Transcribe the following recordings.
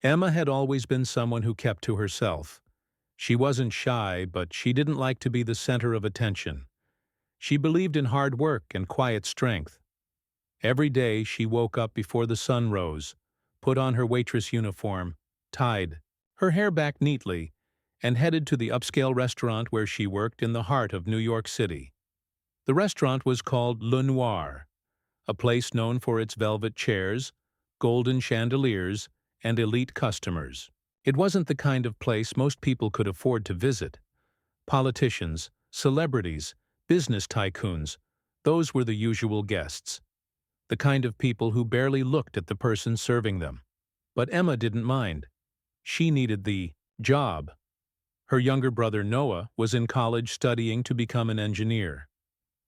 Emma had always been someone who kept to herself. She wasn't shy, but she didn't like to be the center of attention. She believed in hard work and quiet strength. Every day she woke up before the sun rose, put on her waitress uniform, tied her hair back neatly, and headed to the upscale restaurant where she worked in the heart of New York City. The restaurant was called Le Noir, a place known for its velvet chairs, golden chandeliers, and elite customers. It wasn't the kind of place most people could afford to visit. Politicians, celebrities, business tycoons, those were the usual guests. The kind of people who barely looked at the person serving them. But Emma didn't mind. She needed the job. Her younger brother Noah was in college studying to become an engineer.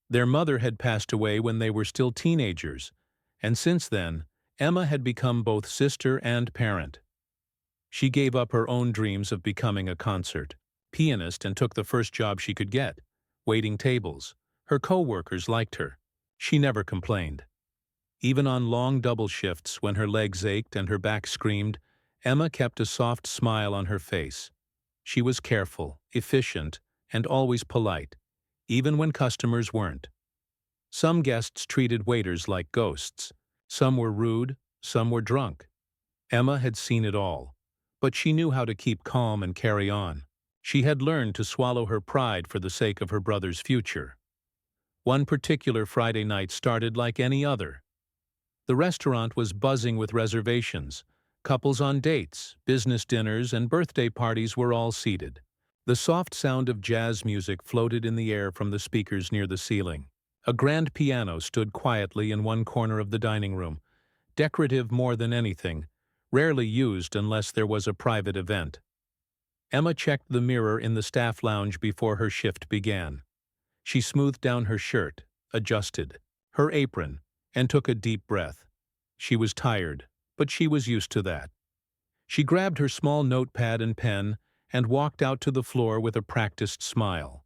Their mother had passed away when they were still teenagers, and since then, Emma had become both sister and parent. She gave up her own dreams of becoming a concert pianist and took the first job she could get, waiting tables. Her co-workers liked her. She never complained. Even on long double shifts when her legs ached and her back screamed, Emma kept a soft smile on her face. She was careful, efficient, and always polite, even when customers weren't. Some guests treated waiters like ghosts. Some were rude, some were drunk. Emma had seen it all, but she knew how to keep calm and carry on. She had learned to swallow her pride for the sake of her brother's future. One particular Friday night started like any other. The restaurant was buzzing with reservations. Couples on dates, business dinners, and birthday parties were all seated. The soft sound of jazz music floated in the air from the speakers near the ceiling. A grand piano stood quietly in one corner of the dining room, decorative more than anything, rarely used unless there was a private event. Emma checked the mirror in the staff lounge before her shift began. She smoothed down her shirt, adjusted her apron, and took a deep breath. She was tired, but she was used to that. She grabbed her small notepad and pen and walked out to the floor with a practiced smile.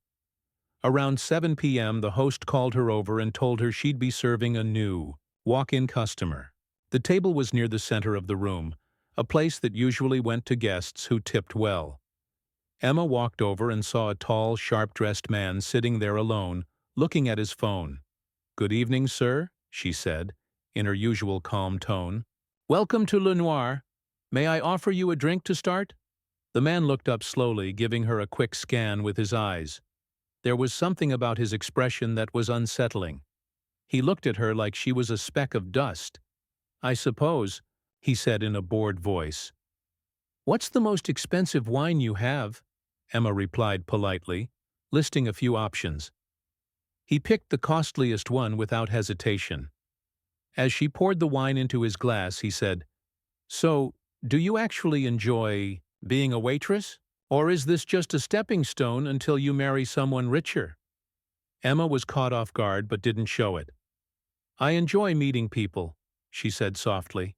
Around 7 p.m., the host called her over and told her she'd be serving a new, walk-in customer. The table was near the center of the room, a place that usually went to guests who tipped well. Emma walked over and saw a tall, sharp-dressed man sitting there alone, looking at his phone. "Good evening, sir," she said, in her usual calm tone. "Welcome to Le Noir. May I offer you a drink to start?" The man looked up slowly, giving her a quick scan with his eyes. There was something about his expression that was unsettling. He looked at her like she was a speck of dust. "I suppose," he said in a bored voice. "What's the most expensive wine you have?" Emma replied politely, listing a few options. He picked the costliest one without hesitation. As she poured the wine into his glass, he said, "So, do you actually enjoy being a waitress? Or is this just a stepping stone until you marry someone richer?" Emma was caught off guard but didn't show it. "I enjoy meeting people," she said softly.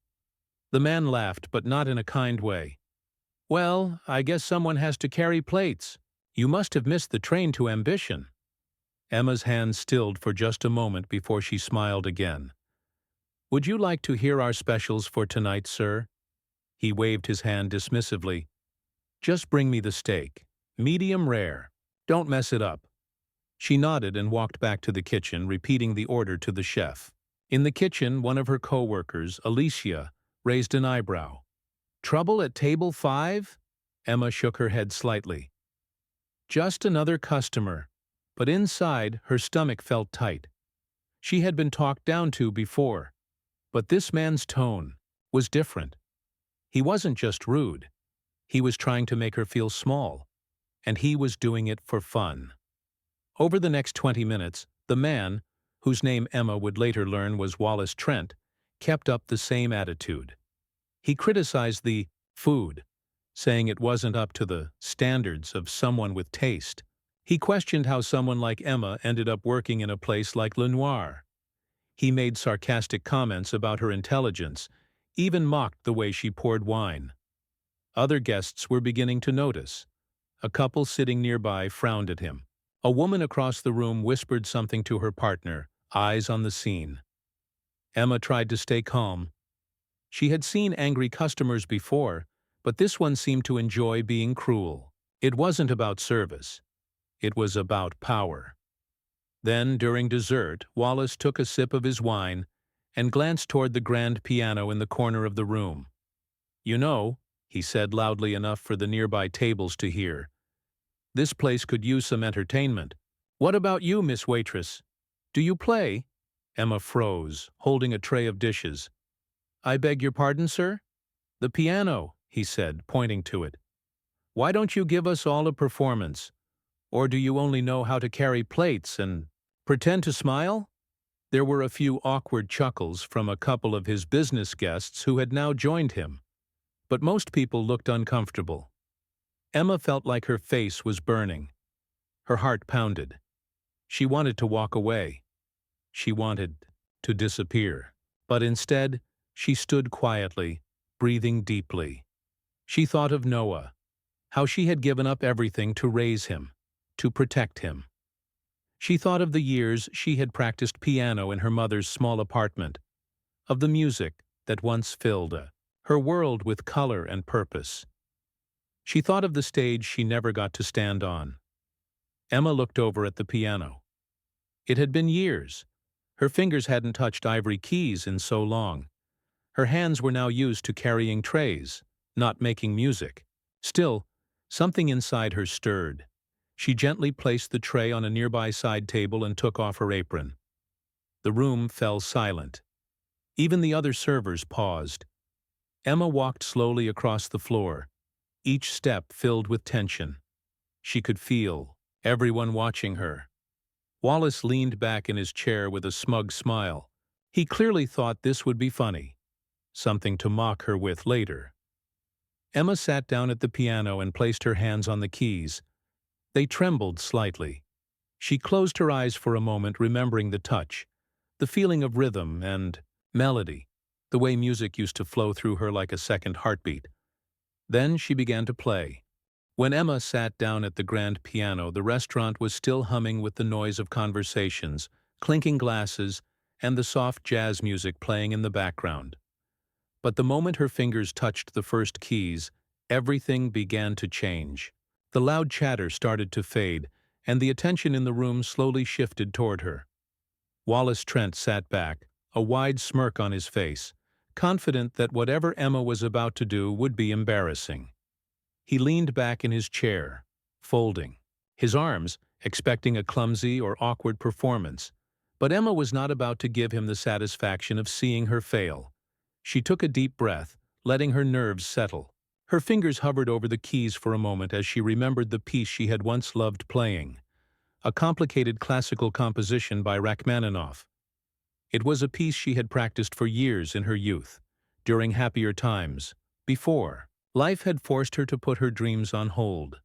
The man laughed, but not in a kind way. "Well, I guess someone has to carry plates. You must have missed the train to ambition." Emma's hand stilled for just a moment before she smiled again. "Would you like to hear our specials for tonight, sir?" He waved his hand dismissively. "Just bring me the steak. Medium rare. Don't mess it up." She nodded and walked back to the kitchen, repeating the order to the chef. In the kitchen, one of her co-workers, Alicia, raised an eyebrow. "Trouble at table 5? Emma shook her head slightly. Just another customer, but inside her stomach felt tight. She had been talked down to before, but this man's tone was different. He wasn't just rude. He was trying to make her feel small, and he was doing it for fun. Over the next 20 minutes, the man, whose name Emma would later learn was Wallace Trent, kept up the same attitude. He criticized the food, saying it wasn't up to the standards of someone with taste. He questioned how someone like Emma ended up working in a place like Le Noir. He made sarcastic comments about her intelligence, even mocked the way she poured wine. Other guests were beginning to notice. A couple sitting nearby frowned at him. A woman across the room whispered something to her partner, eyes on the scene. Emma tried to stay calm. She had seen angry customers before, But this one seemed to enjoy being cruel. It wasn't about service. It was about power. Then, during dessert, Wallace took a sip of his wine and glanced toward the grand piano in the corner of the room. "You know," he said loudly enough for the nearby tables to hear, "this place could use some entertainment. What about you, Miss Waitress? Do you play?" Emma froze, holding a tray of dishes. "I beg your pardon, sir?" "The piano," he said, pointing to it. "Why don't you give us all a performance? Or do you only know how to carry plates and pretend to smile?" There were a few awkward chuckles from a couple of his business guests who had now joined him, but most people looked uncomfortable. Emma felt like her face was burning. Her heart pounded. She wanted to walk away. She wanted to disappear. But instead, she stood quietly, breathing deeply. She thought of Noah, how she had given up everything to raise him, to protect him. She thought of the years she had practiced piano in her mother's small apartment, of the music that once filled her world with color and purpose. She thought of the stage she never got to stand on. Emma looked over at the piano. It had been years. Her fingers hadn't touched ivory keys in so long. Her hands were now used to carrying trays, not making music. Still, something inside her stirred. She gently placed the tray on a nearby side table and took off her apron. The room fell silent. Even the other servers paused. Emma walked slowly across the floor, each step filled with tension. She could feel everyone watching her. Wallace leaned back in his chair with a smug smile. He clearly thought this would be funny, something to mock her with later. Emma sat down at the piano and placed her hands on the keys. They trembled slightly. She closed her eyes for a moment, remembering the touch, the feeling of rhythm and melody, the way music used to flow through her like a second heartbeat. Then she began to play. When Emma sat down at the grand piano, the restaurant was still humming with the noise of conversations, clinking glasses, and the soft jazz music playing in the background. But the moment her fingers touched the first keys, everything began to change. The loud chatter started to fade, and the attention in the room slowly shifted toward her. Wallace Trent sat back, a wide smirk on his face, confident that whatever Emma was about to do would be embarrassing. He leaned back in his chair, folding his arms, expecting a clumsy or awkward performance. But Emma was not about to give him the satisfaction of seeing her fail. She took a deep breath, letting her nerves settle. Her fingers hovered over the keys for a moment as she remembered the piece she had once loved playing, a complicated classical composition by Rachmaninoff. It was a piece she had practiced for years in her youth, during happier times, before life had forced her to put her dreams on hold.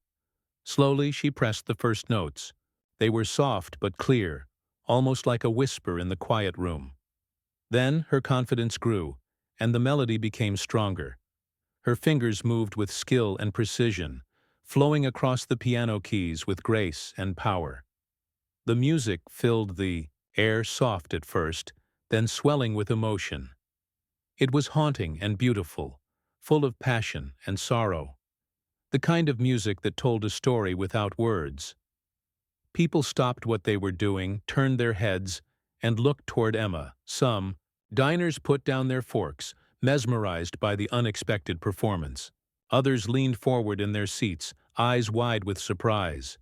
Slowly she pressed the first notes. They were soft but clear, almost like a whisper in the quiet room. Then her confidence grew, and the melody became stronger. Her fingers moved with skill and precision, flowing across the piano keys with grace and power. The music filled the air, soft at first, then swelling with emotion. It was haunting and beautiful, full of passion and sorrow, the kind of music that told a story without words. People stopped what they were doing, turned their heads, and looked toward Emma. Some diners put down their forks, mesmerized by the unexpected performance. Others leaned forward in their seats, eyes wide with surprise.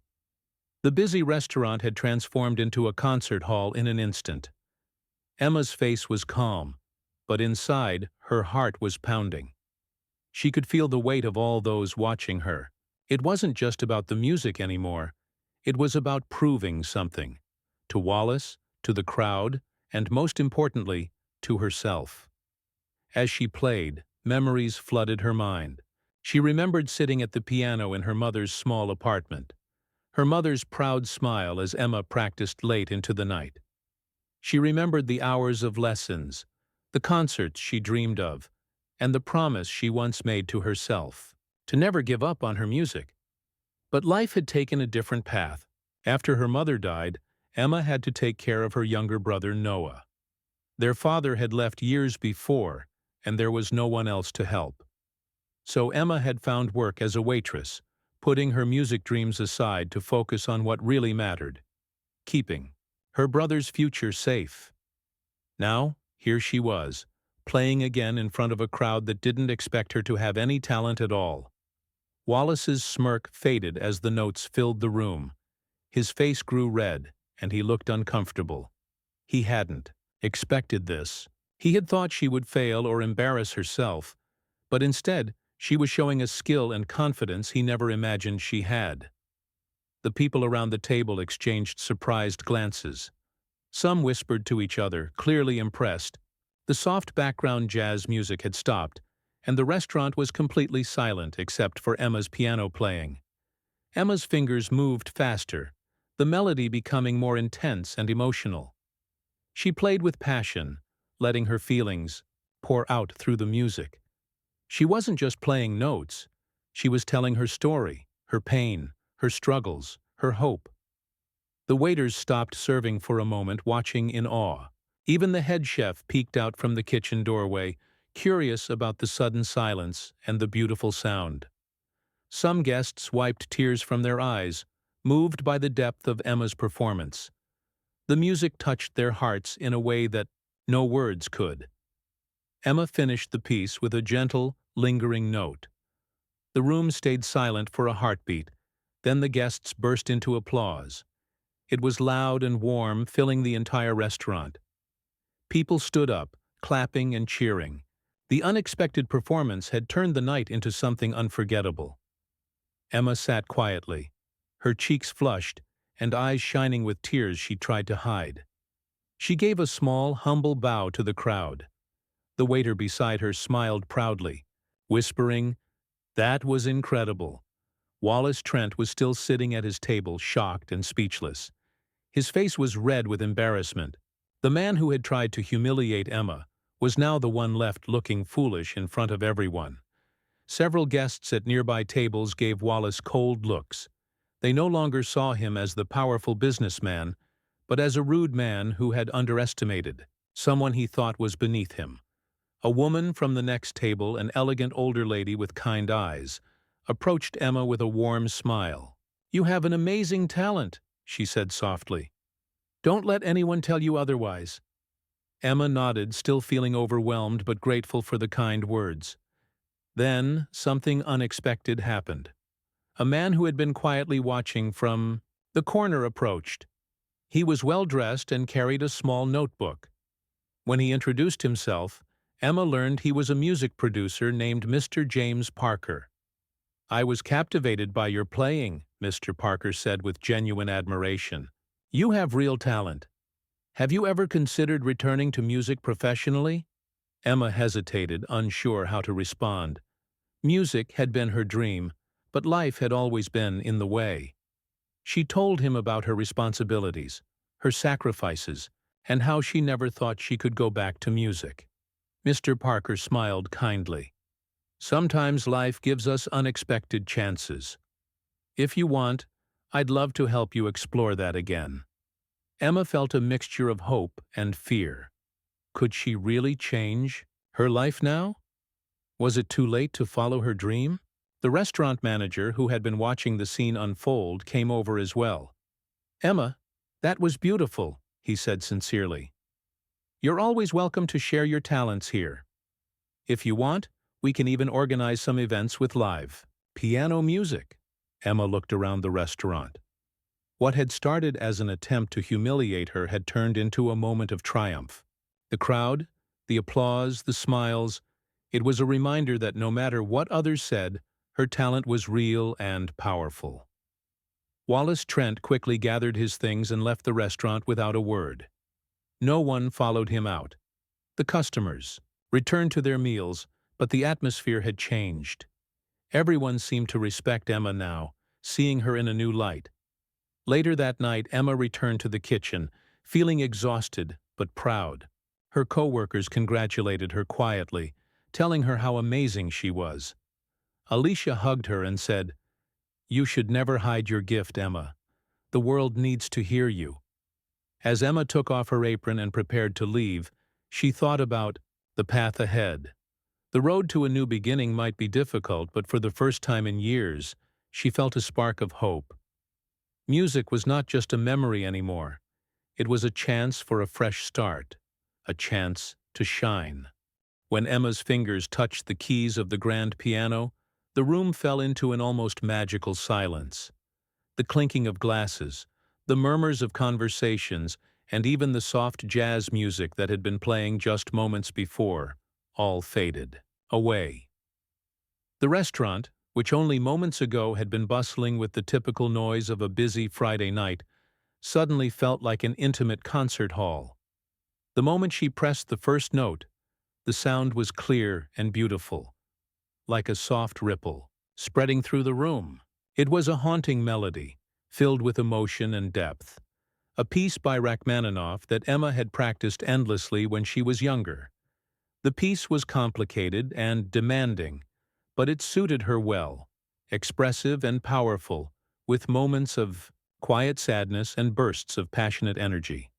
The busy restaurant had transformed into a concert hall in an instant. Emma's face was calm, but inside, her heart was pounding. She could feel the weight of all those watching her. It wasn't just about the music anymore. It was about proving something. To Wallace, to the crowd, and most importantly, to herself. As she played, memories flooded her mind. She remembered sitting at the piano in her mother's small apartment, her mother's proud smile as Emma practiced late into the night. She remembered the hours of lessons, the concerts she dreamed of, and the promise she once made to herself, to never give up on her music. But life had taken a different path. After her mother died, Emma had to take care of her younger brother Noah. Their father had left years before, and there was no one else to help. So Emma had found work as a waitress, putting her music dreams aside to focus on what really mattered: keeping her brother's future safe. Now, here she was, playing again in front of a crowd that didn't expect her to have any talent at all. Wallace's smirk faded as the notes filled the room. His face grew red, and he looked uncomfortable. He hadn't expected this. He had thought she would fail or embarrass herself, but instead, she was showing a skill and confidence he never imagined she had. The people around the table exchanged surprised glances. Some whispered to each other, clearly impressed. The soft background jazz music had stopped, and the restaurant was completely silent except for Emma's piano playing. Emma's fingers moved faster, the melody becoming more intense and emotional. She played with passion, letting her feelings pour out through the music. She wasn't just playing notes. She was telling her story, her pain, her struggles, her hope. The waiters stopped serving for a moment, watching in awe. Even the head chef peeked out from the kitchen doorway, curious about the sudden silence and the beautiful sound. Some guests wiped tears from their eyes, moved by the depth of Emma's performance. The music touched their hearts in a way that no words could. Emma finished the piece with a gentle, lingering note. The room stayed silent for a heartbeat, then the guests burst into applause. It was loud and warm, filling the entire restaurant. People stood up, clapping and cheering. The unexpected performance had turned the night into something unforgettable. Emma sat quietly, her cheeks flushed and eyes shining with tears she tried to hide. She gave a small, humble bow to the crowd. The waiter beside her smiled proudly, whispering, "That was incredible." Wallace Trent was still sitting at his table, shocked and speechless. His face was red with embarrassment. The man who had tried to humiliate Emma was now the one left looking foolish in front of everyone. Several guests at nearby tables gave Wallace cold looks. They no longer saw him as the powerful businessman, but as a rude man who had underestimated someone he thought was beneath him. A woman from the next table, an elegant older lady with kind eyes, approached Emma with a warm smile. "You have an amazing talent," she said softly. "Don't let anyone tell you otherwise." Emma nodded, still feeling overwhelmed but grateful for the kind words. Then, something unexpected happened. A man who had been quietly watching from the corner approached. He was well-dressed and carried a small notebook. When he introduced himself, Emma learned he was a music producer named Mr. James Parker. "I was captivated by your playing," Mr. Parker said with genuine admiration. "You have real talent. Have you ever considered returning to music professionally?" Emma hesitated, unsure how to respond. Music had been her dream, but life had always been in the way. She told him about her responsibilities, her sacrifices, and how she never thought she could go back to music. Mr. Parker smiled kindly. "Sometimes life gives us unexpected chances. If you want, I'd love to help you explore that again." Emma felt a mixture of hope and fear. Could she really change her life now? Was it too late to follow her dream? The restaurant manager, who had been watching the scene unfold, came over as well. "Emma, that was beautiful," he said sincerely. "You're always welcome to share your talents here. If you want, we can even organize some events with live piano music." Emma looked around the restaurant. What had started as an attempt to humiliate her had turned into a moment of triumph. The crowd, the applause, the smiles, it was a reminder that no matter what others said, her talent was real and powerful. Wallace Trent quickly gathered his things and left the restaurant without a word. No one followed him out. The customers returned to their meals, but the atmosphere had changed. Everyone seemed to respect Emma now, seeing her in a new light. Later that night, Emma returned to the kitchen, feeling exhausted but proud. Her co-workers congratulated her quietly, telling her how amazing she was. Alicia hugged her and said, "You should never hide your gift, Emma. The world needs to hear you." As Emma took off her apron and prepared to leave, she thought about the path ahead. The road to a new beginning might be difficult, but for the first time in years, she felt a spark of hope. Music was not just a memory anymore. It was a chance for a fresh start, a chance to shine. When Emma's fingers touched the keys of the grand piano, the room fell into an almost magical silence. The clinking of glasses, the murmurs of conversations, and even the soft jazz music that had been playing just moments before, all faded away. The restaurant, which only moments ago had been bustling with the typical noise of a busy Friday night, suddenly felt like an intimate concert hall. The moment she pressed the first note, the sound was clear and beautiful, like a soft ripple, spreading through the room. It was a haunting melody, filled with emotion and depth, a piece by Rachmaninoff that Emma had practiced endlessly when she was younger. The piece was complicated and demanding, but it suited her well, expressive and powerful, with moments of quiet sadness and bursts of passionate energy.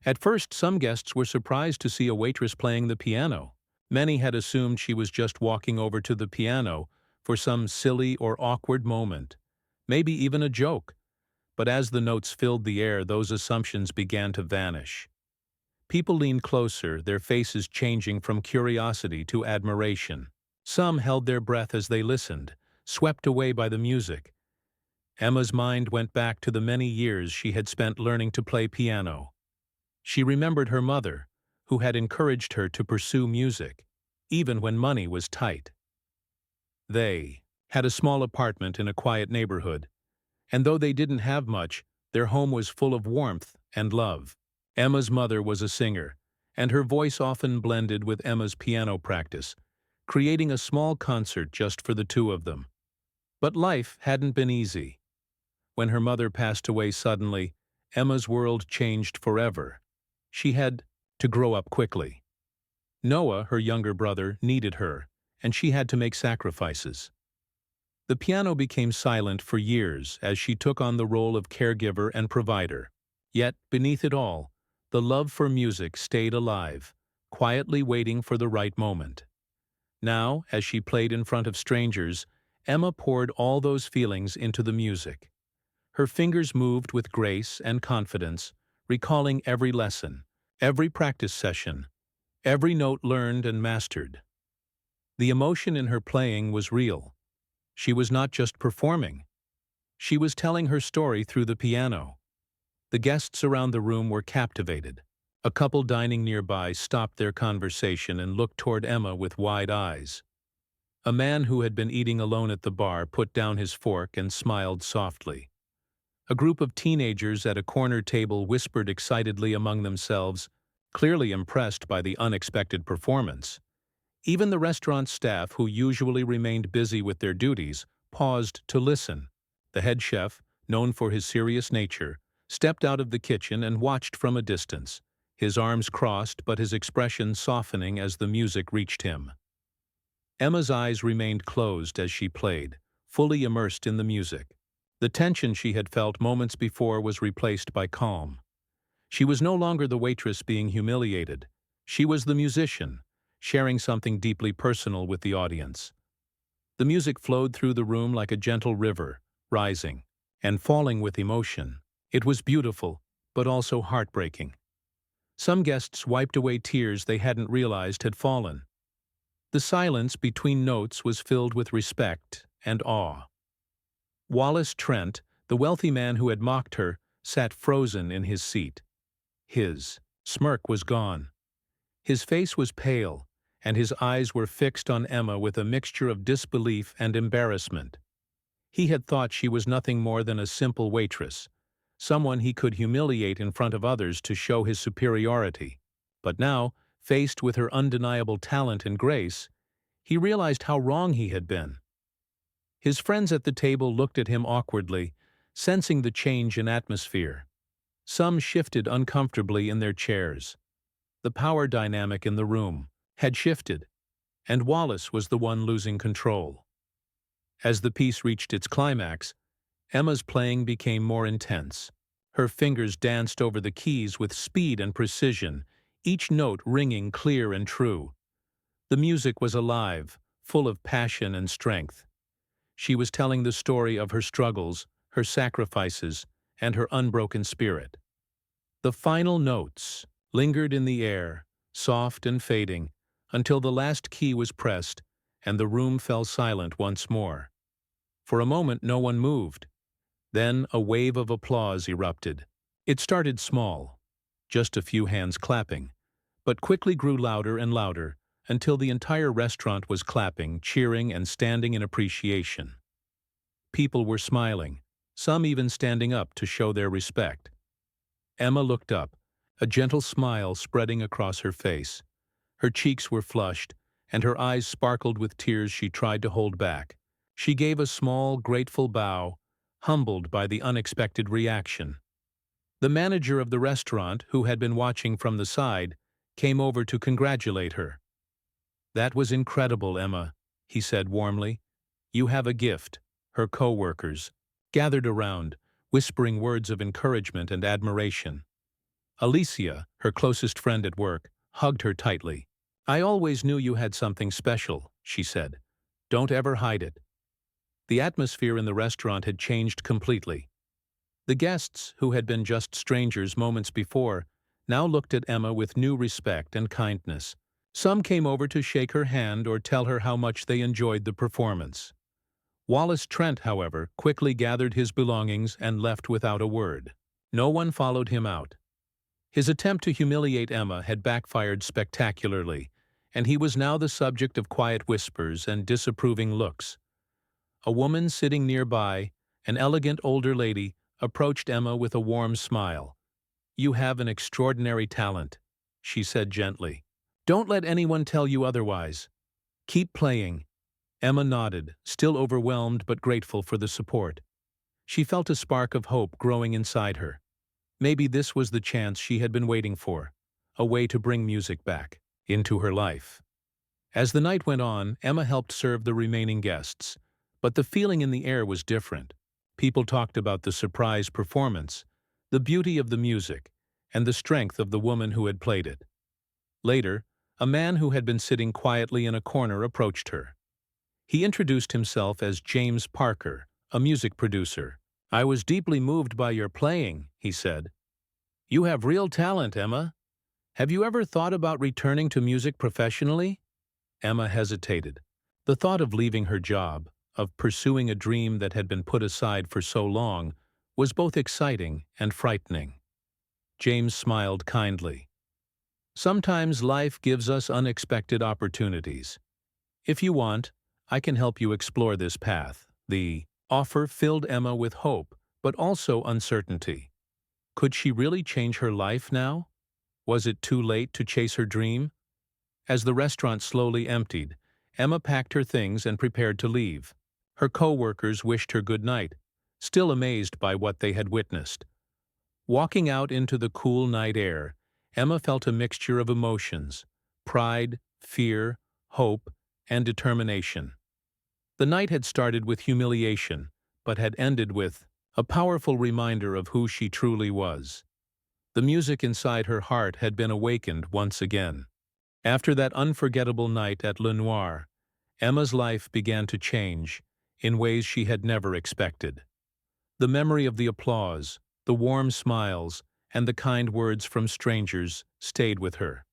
At first, some guests were surprised to see a waitress playing the piano. Many had assumed she was just walking over to the piano for some silly or awkward moment, maybe even a joke. But as the notes filled the air, those assumptions began to vanish. People leaned closer, their faces changing from curiosity to admiration. Some held their breath as they listened, swept away by the music. Emma's mind went back to the many years she had spent learning to play piano. She remembered her mother, who had encouraged her to pursue music, even when money was tight. They had a small apartment in a quiet neighborhood, and though they didn't have much, their home was full of warmth and love. Emma's mother was a singer, and her voice often blended with Emma's piano practice, creating a small concert just for the two of them. But life hadn't been easy. When her mother passed away suddenly, Emma's world changed forever. She had to grow up quickly. Noah, her younger brother, needed her, and she had to make sacrifices. The piano became silent for years as she took on the role of caregiver and provider. Yet, beneath it all, the love for music stayed alive, quietly waiting for the right moment. Now, as she played in front of strangers, Emma poured all those feelings into the music. Her fingers moved with grace and confidence, recalling every lesson, every practice session, every note learned and mastered. The emotion in her playing was real. She was not just performing. She was telling her story through the piano. The guests around the room were captivated. A couple dining nearby stopped their conversation and looked toward Emma with wide eyes. A man who had been eating alone at the bar put down his fork and smiled softly. A group of teenagers at a corner table whispered excitedly among themselves, clearly impressed by the unexpected performance. Even the restaurant staff, who usually remained busy with their duties, paused to listen. The head chef, known for his serious nature, stepped out of the kitchen and watched from a distance, his arms crossed but his expression softening as the music reached him. Emma's eyes remained closed as she played, fully immersed in the music. The tension she had felt moments before was replaced by calm. She was no longer the waitress being humiliated. She was the musician, sharing something deeply personal with the audience. The music flowed through the room like a gentle river, rising and falling with emotion. It was beautiful, but also heartbreaking. Some guests wiped away tears they hadn't realized had fallen. The silence between notes was filled with respect and awe. Wallace Trent, the wealthy man who had mocked her, sat frozen in his seat. His smirk was gone. His face was pale, and his eyes were fixed on Emma with a mixture of disbelief and embarrassment. He had thought she was nothing more than a simple waitress, someone he could humiliate in front of others to show his superiority. But now, faced with her undeniable talent and grace, he realized how wrong he had been. His friends at the table looked at him awkwardly, sensing the change in atmosphere. Some shifted uncomfortably in their chairs. The power dynamic in the room had shifted, and Wallace was the one losing control. As the piece reached its climax, Emma's playing became more intense. Her fingers danced over the keys with speed and precision, each note ringing clear and true. The music was alive, full of passion and strength. She was telling the story of her struggles, her sacrifices, and her unbroken spirit. The final notes lingered in the air, soft and fading, until the last key was pressed and the room fell silent once more. For a moment no one moved. Then a wave of applause erupted. It started small, just a few hands clapping, but quickly grew louder and louder until the entire restaurant was clapping, cheering, and standing in appreciation. People were smiling, some even standing up to show their respect. Emma looked up, a gentle smile spreading across her face. Her cheeks were flushed, and her eyes sparkled with tears she tried to hold back. She gave a small, grateful bow, humbled by the unexpected reaction. The manager of the restaurant, who had been watching from the side, came over to congratulate her. "That was incredible, Emma," he said warmly. "You have a gift." Her co-workers gathered around, whispering words of encouragement and admiration. Alicia, her closest friend at work, hugged her tightly. "I always knew you had something special," she said. "Don't ever hide it." The atmosphere in the restaurant had changed completely. The guests, who had been just strangers moments before, now looked at Emma with new respect and kindness. Some came over to shake her hand or tell her how much they enjoyed the performance. Wallace Trent, however, quickly gathered his belongings and left without a word. No one followed him out. His attempt to humiliate Emma had backfired spectacularly, and he was now the subject of quiet whispers and disapproving looks. A woman sitting nearby, an elegant older lady, approached Emma with a warm smile. "You have an extraordinary talent," she said gently. "Don't let anyone tell you otherwise. Keep playing." Emma nodded, still overwhelmed but grateful for the support. She felt a spark of hope growing inside her. Maybe this was the chance she had been waiting for, a way to bring music back into her life. As the night went on, Emma helped serve the remaining guests, but the feeling in the air was different. People talked about the surprise performance, the beauty of the music, and the strength of the woman who had played it. Later, a man who had been sitting quietly in a corner approached her. He introduced himself as James Parker, a music producer. "I was deeply moved by your playing," he said. "You have real talent, Emma. Have you ever thought about returning to music professionally?" Emma hesitated. The thought of leaving her job, of pursuing a dream that had been put aside for so long, was both exciting and frightening. James smiled kindly. "Sometimes life gives us unexpected opportunities. If you want, I can help you explore this path." The offer filled Emma with hope, but also uncertainty. Could she really change her life now? Was it too late to chase her dream? As the restaurant slowly emptied, Emma packed her things and prepared to leave. Her co-workers wished her good night, still amazed by what they had witnessed. Walking out into the cool night air, Emma felt a mixture of emotions: pride, fear, hope, and determination. The night had started with humiliation, but had ended with a powerful reminder of who she truly was. The music inside her heart had been awakened once again. After that unforgettable night at Le Noir, Emma's life began to change in ways she had never expected. The memory of the applause, the warm smiles, and the kind words from strangers stayed with her.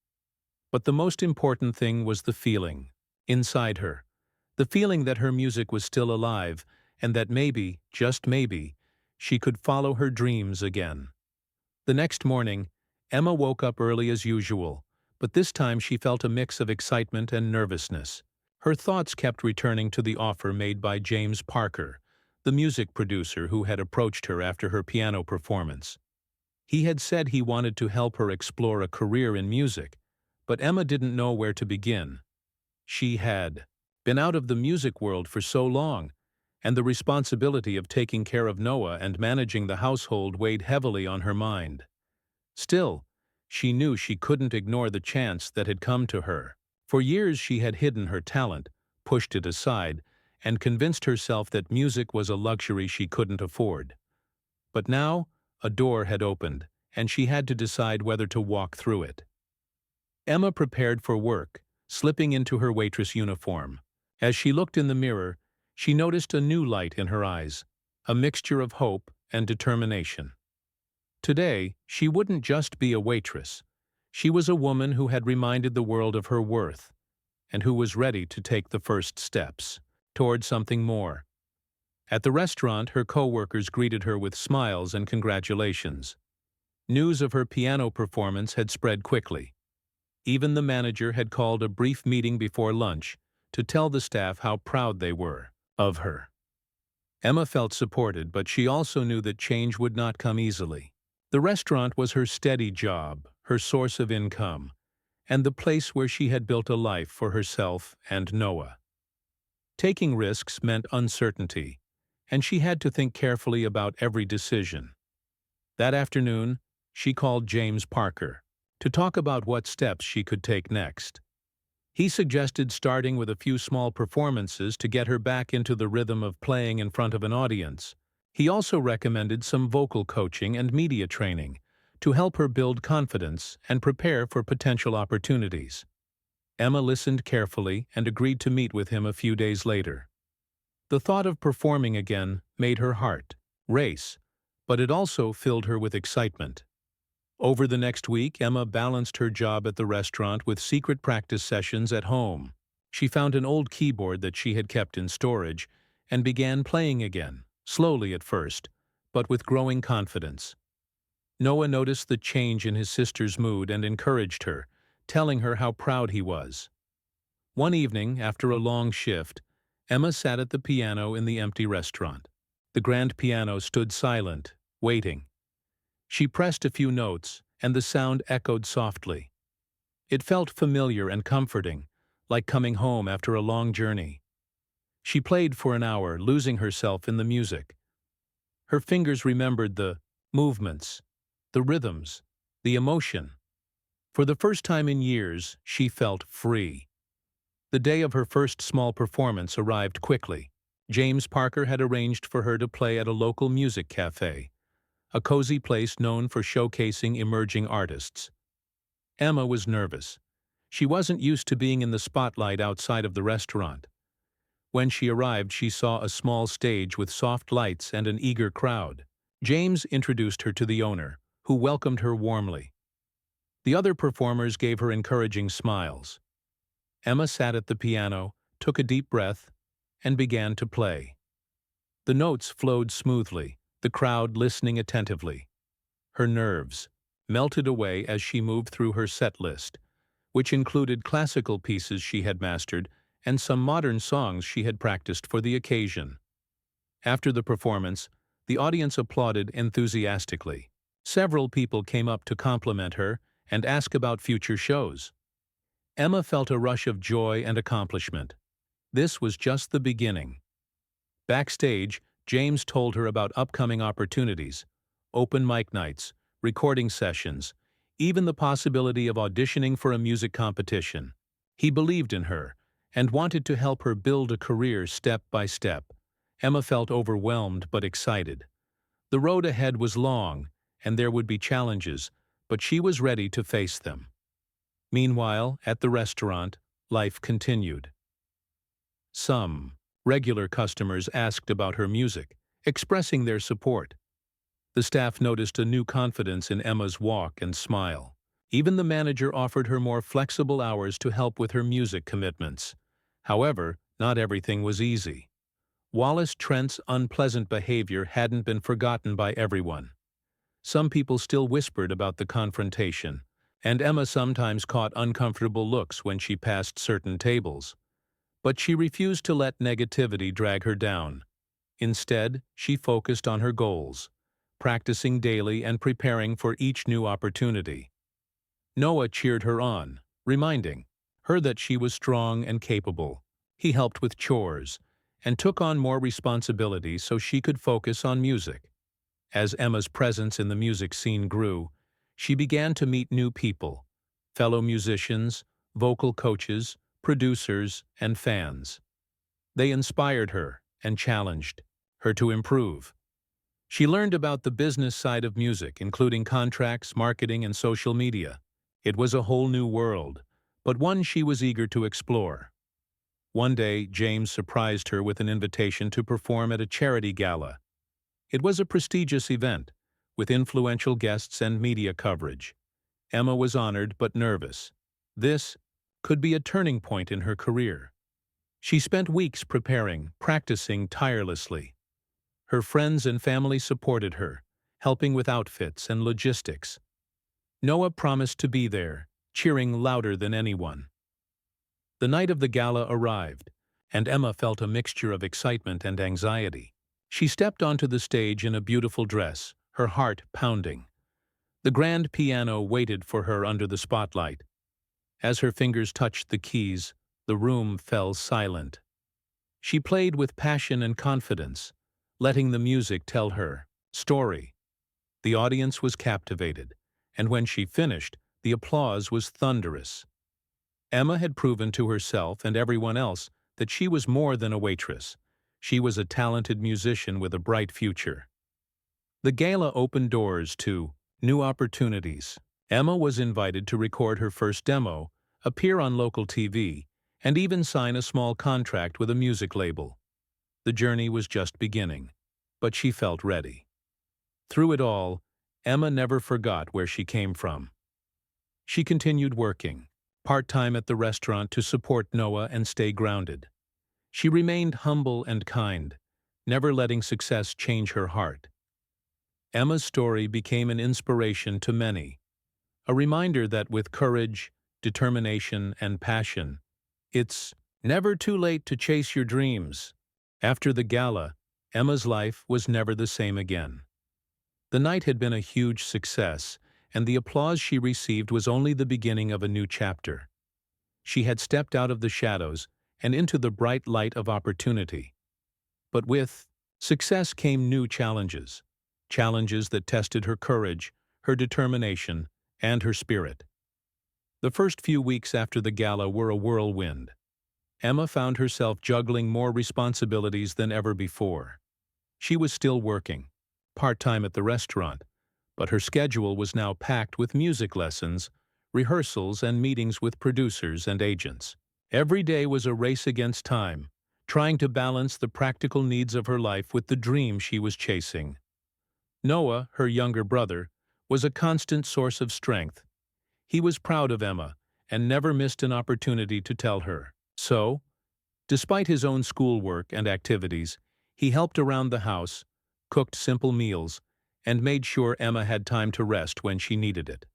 But the most important thing was the feeling inside her. The feeling that her music was still alive, and that maybe, just maybe, she could follow her dreams again. The next morning, Emma woke up early as usual, but this time she felt a mix of excitement and nervousness. Her thoughts kept returning to the offer made by James Parker, the music producer who had approached her after her piano performance. He had said he wanted to help her explore a career in music, but Emma didn't know where to begin. She had been out of the music world for so long, and the responsibility of taking care of Noah and managing the household weighed heavily on her mind. Still, she knew she couldn't ignore the chance that had come to her. For years she had hidden her talent, pushed it aside, and convinced herself that music was a luxury she couldn't afford. But now, a door had opened, and she had to decide whether to walk through it. Emma prepared for work, slipping into her waitress uniform. As she looked in the mirror, she noticed a new light in her eyes, a mixture of hope and determination. Today, she wouldn't just be a waitress. She was a woman who had reminded the world of her worth, and who was ready to take the first steps toward something more. At the restaurant, her co-workers greeted her with smiles and congratulations. News of her piano performance had spread quickly. Even the manager had called a brief meeting before lunch to tell the staff how proud they were of her. Emma felt supported, but she also knew that change would not come easily. The restaurant was her steady job, her source of income, and the place where she had built a life for herself and Noah. Taking risks meant uncertainty, and she had to think carefully about every decision. That afternoon, she called James Parker to talk about what steps she could take next. He suggested starting with a few small performances to get her back into the rhythm of playing in front of an audience. He also recommended some vocal coaching and media training to help her build confidence and prepare for potential opportunities. Emma listened carefully and agreed to meet with him a few days later. The thought of performing again made her heart race, but it also filled her with excitement. Over the next week, Emma balanced her job at the restaurant with secret practice sessions at home. She found an old keyboard that she had kept in storage and began playing again, slowly at first, but with growing confidence. Noah noticed the change in his sister's mood and encouraged her, telling her how proud he was. One evening, after a long shift, Emma sat at the piano in the empty restaurant. The grand piano stood silent, waiting. She pressed a few notes, and the sound echoed softly. It felt familiar and comforting, like coming home after a long journey. She played for an hour, losing herself in the music. Her fingers remembered the movements, the rhythms, the emotion. For the first time in years, she felt free. The day of her first small performance arrived quickly. James Parker had arranged for her to play at a local music cafe, a cozy place known for showcasing emerging artists. Emma was nervous. She wasn't used to being in the spotlight outside of the restaurant. When she arrived, she saw a small stage with soft lights and an eager crowd. James introduced her to the owner, who welcomed her warmly. The other performers gave her encouraging smiles. Emma sat at the piano, took a deep breath, and began to play. The notes flowed smoothly, the crowd listening attentively. Her nerves melted away as she moved through her set list, which included classical pieces she had mastered and some modern songs she had practiced for the occasion. After the performance, the audience applauded enthusiastically. Several people came up to compliment her and ask about future shows. Emma felt a rush of joy and accomplishment. This was just the beginning. Backstage, James told her about upcoming opportunities, open mic nights, recording sessions, even the possibility of auditioning for a music competition. He believed in her and wanted to help her build a career step by step. Emma felt overwhelmed but excited. The road ahead was long, and there would be challenges, but she was ready to face them. Meanwhile, at the restaurant, life continued. Some regular customers asked about her music, expressing their support. The staff noticed a new confidence in Emma's walk and smile. Even the manager offered her more flexible hours to help with her music commitments. However, not everything was easy. Wallace Trent's unpleasant behavior hadn't been forgotten by everyone. Some people still whispered about the confrontation, and Emma sometimes caught uncomfortable looks when she passed certain tables. But she refused to let negativity drag her down. Instead, she focused on her goals, practicing daily and preparing for each new opportunity. Noah cheered her on, reminding her that she was strong and capable. He helped with chores and took on more responsibility so she could focus on music. As Emma's presence in the music scene grew, she began to meet new people, fellow musicians, vocal coaches, producers, and fans. They inspired her and challenged her to improve. She learned about the business side of music, including contracts, marketing, and social media. It was a whole new world, but one she was eager to explore. One day, James surprised her with an invitation to perform at a charity gala. It was a prestigious event, with influential guests and media coverage. Emma was honored but nervous. This could be a turning point in her career. She spent weeks preparing, practicing tirelessly. Her friends and family supported her, helping with outfits and logistics. Noah promised to be there, cheering louder than anyone. The night of the gala arrived, and Emma felt a mixture of excitement and anxiety. She stepped onto the stage in a beautiful dress, her heart pounding. The grand piano waited for her under the spotlight. As her fingers touched the keys, the room fell silent. She played with passion and confidence, letting the music tell her story. The audience was captivated, and when she finished, the applause was thunderous. Emma had proven to herself and everyone else that she was more than a waitress. She was a talented musician with a bright future. The gala opened doors to new opportunities. Emma was invited to record her first demo, appear on local TV, and even sign a small contract with a music label. The journey was just beginning, but she felt ready. Through it all, Emma never forgot where she came from. She continued working, part-time at the restaurant to support Noah and stay grounded. She remained humble and kind, never letting success change her heart. Emma's story became an inspiration to many, a reminder that with courage, determination, and passion, it's never too late to chase your dreams. After the gala, Emma's life was never the same again. The night had been a huge success, and the applause she received was only the beginning of a new chapter. She had stepped out of the shadows and into the bright light of opportunity. But with success came new challenges, challenges that tested her courage, her determination, and her spirit. The first few weeks after the gala were a whirlwind. Emma found herself juggling more responsibilities than ever before. She was still working, part-time at the restaurant, but her schedule was now packed with music lessons, rehearsals, and meetings with producers and agents. Every day was a race against time, trying to balance the practical needs of her life with the dream she was chasing. Noah, her younger brother, was a constant source of strength. He was proud of Emma and never missed an opportunity to tell her. So, despite his own schoolwork and activities, he helped around the house, cooked simple meals, and made sure Emma had time to rest when she needed it.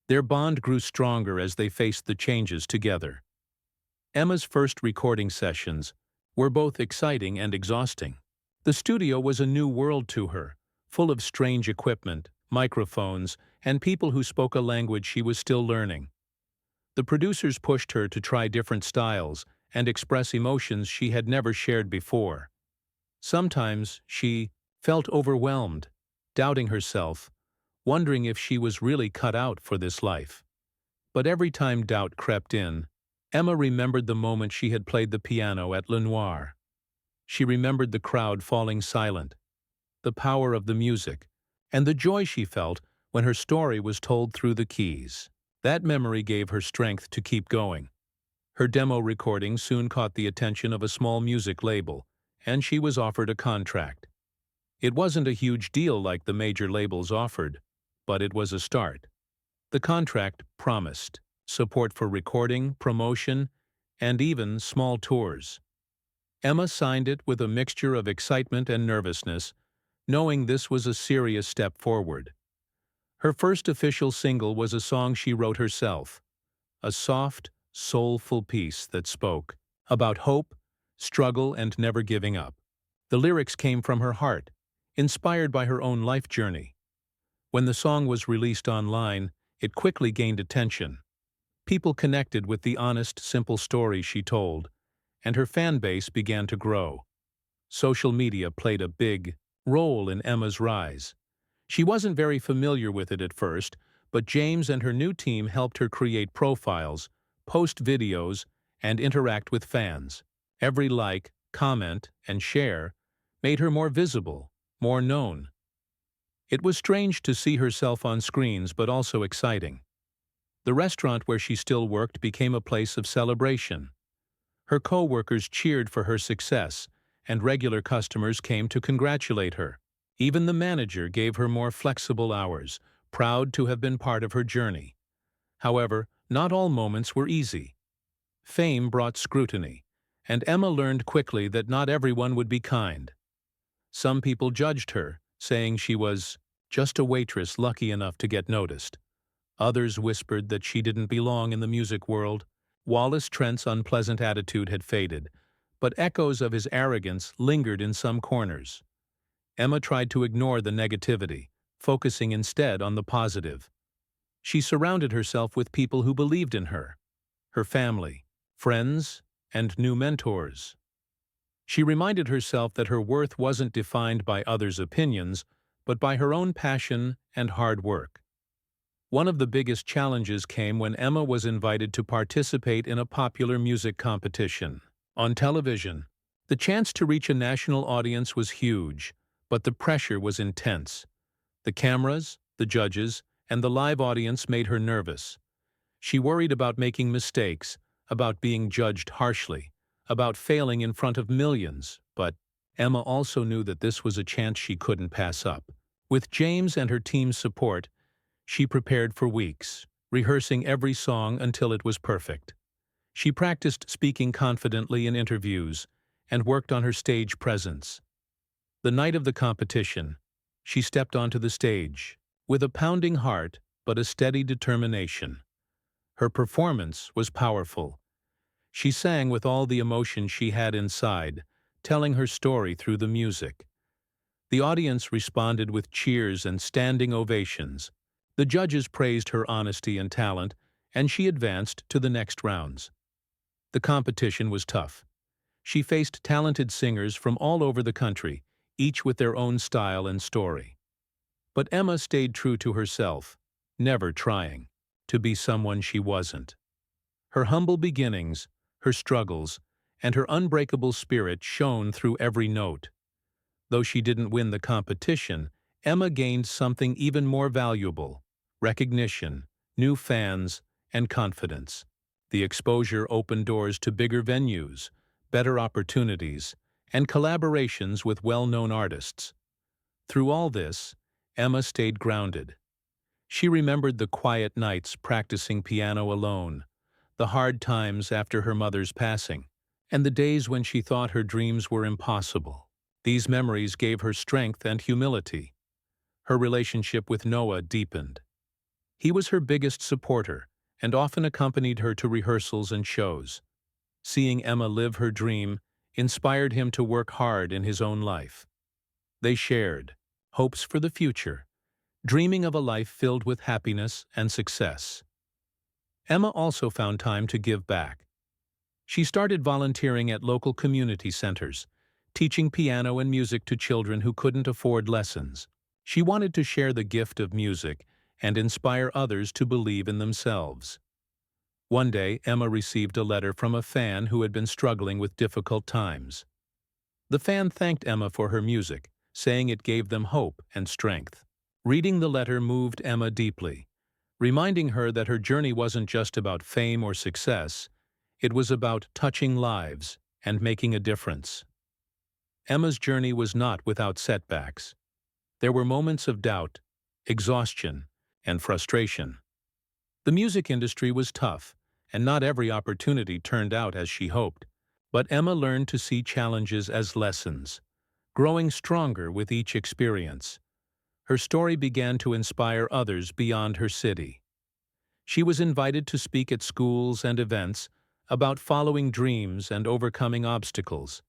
Their bond grew stronger as they faced the changes together. Emma's first recording sessions were both exciting and exhausting. The studio was a new world to her, full of strange equipment, microphones, and people who spoke a language she was still learning. The producers pushed her to try different styles and express emotions she had never shared before. Sometimes she felt overwhelmed, doubting herself, wondering if she was really cut out for this life. But every time doubt crept in, Emma remembered the moment she had played the piano at Le Noir. She remembered the crowd falling silent, the power of the music, and the joy she felt when her story was told through the keys. That memory gave her strength to keep going. Her demo recording soon caught the attention of a small music label, and she was offered a contract. It wasn't a huge deal like the major labels offered, but it was a start. The contract promised support for recording, promotion, and even small tours. Emma signed it with a mixture of excitement and nervousness, knowing this was a serious step forward. Her first official single was a song she wrote herself, a soft, soulful piece that spoke about hope, struggle, and never giving up. The lyrics came from her heart, inspired by her own life journey. When the song was released online, it quickly gained attention. People connected with the honest, simple story she told, and her fan base began to grow. Social media played a big role in Emma's rise. She wasn't very familiar with it at first, but James and her new team helped her create profiles, post videos, and interact with fans. Every like, comment, and share made her more visible, more known. It was strange to see herself on screens, but also exciting. The restaurant where she still worked became a place of celebration. Her co-workers cheered for her success, and regular customers came to congratulate her. Even the manager gave her more flexible hours, proud to have been part of her journey. However, not all moments were easy. Fame brought scrutiny, and Emma learned quickly that not everyone would be kind. Some people judged her, saying she was just a waitress lucky enough to get noticed. Others whispered that she didn't belong in the music world. Wallace Trent's unpleasant attitude had faded, but echoes of his arrogance lingered in some corners. Emma tried to ignore the negativity, focusing instead on the positive. She surrounded herself with people who believed in her family, friends, and new mentors. She reminded herself that her worth wasn't defined by others' opinions, but by her own passion and hard work. One of the biggest challenges came when Emma was invited to participate in a popular music competition. On television, the chance to reach a national audience was huge, but the pressure was intense. The cameras, the judges, and the live audience made her nervous. She worried about making mistakes, about being judged harshly, about failing in front of millions, but Emma also knew that this was a chance she couldn't pass up. With James and her team's support, she prepared for weeks, rehearsing every song until it was perfect. She practiced speaking confidently in interviews and worked on her stage presence. The night of the competition, she stepped onto the stage, with a pounding heart but a steady determination. Her performance was powerful. She sang with all the emotion she had inside, telling her story through the music. The audience responded with cheers and standing ovations. The judges praised her honesty and talent, and she advanced to the next rounds. The competition was tough. She faced talented singers from all over the country, each with their own style and story. But Emma stayed true to herself, never trying to be someone she wasn't. Her humble beginnings, her struggles, and her unbreakable spirit shone through every note. Though she didn't win the competition, Emma gained something even more valuable: recognition, new fans, and confidence. The exposure opened doors to bigger venues, better opportunities, and collaborations with well-known artists. Through all this, Emma stayed grounded. She remembered the quiet nights practicing piano alone, the hard times after her mother's passing, and the days when she thought her dreams were impossible. These memories gave her strength and humility. Her relationship with Noah deepened. He was her biggest supporter and often accompanied her to rehearsals and shows. Seeing Emma live her dream inspired him to work hard in his own life. They shared hopes for the future, dreaming of a life filled with happiness and success. Emma also found time to give back. She started volunteering at local community centers, teaching piano and music to children who couldn't afford lessons. She wanted to share the gift of music and inspire others to believe in themselves. One day, Emma received a letter from a fan who had been struggling with difficult times. The fan thanked Emma for her music, saying it gave them hope and strength. Reading the letter moved Emma deeply, reminding her that her journey wasn't just about fame or success, it was about touching lives and making a difference. Emma's journey was not without setbacks. There were moments of doubt, exhaustion, and frustration. The music industry was tough, and not every opportunity turned out as she hoped. But Emma learned to see challenges as lessons, growing stronger with each experience. Her story began to inspire others beyond her city. She was invited to speak at schools and events about following dreams and overcoming obstacles.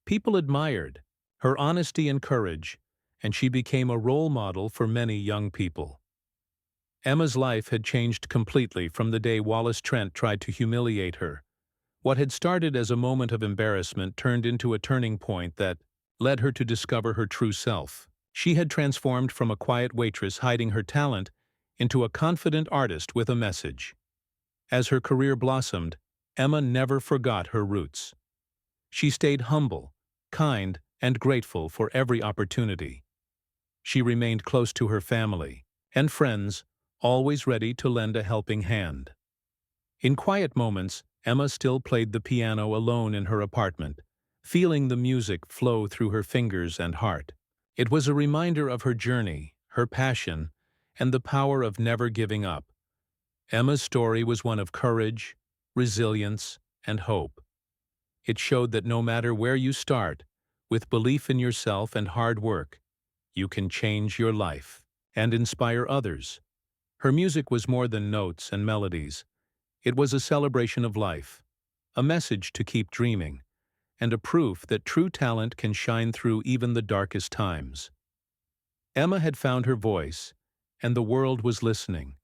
People admired her honesty and courage, and she became a role model for many young people. Emma's life had changed completely from the day Wallace Trent tried to humiliate her. What had started as a moment of embarrassment turned into a turning point that led her to discover her true self. She had transformed from a quiet waitress hiding her talent into a confident artist with a message. As her career blossomed, Emma never forgot her roots. She stayed humble, kind, and grateful for every opportunity. She remained close to her family and friends, always ready to lend a helping hand. In quiet moments, Emma still played the piano alone in her apartment, feeling the music flow through her fingers and heart. It was a reminder of her journey, her passion, and the power of never giving up. Emma's story was one of courage, resilience, and hope. It showed that no matter where you start, with belief in yourself and hard work, you can change your life and inspire others. Her music was more than notes and melodies. It was a celebration of life, a message to keep dreaming, and a proof that true talent can shine through even the darkest times. Emma had found her voice, and the world was listening.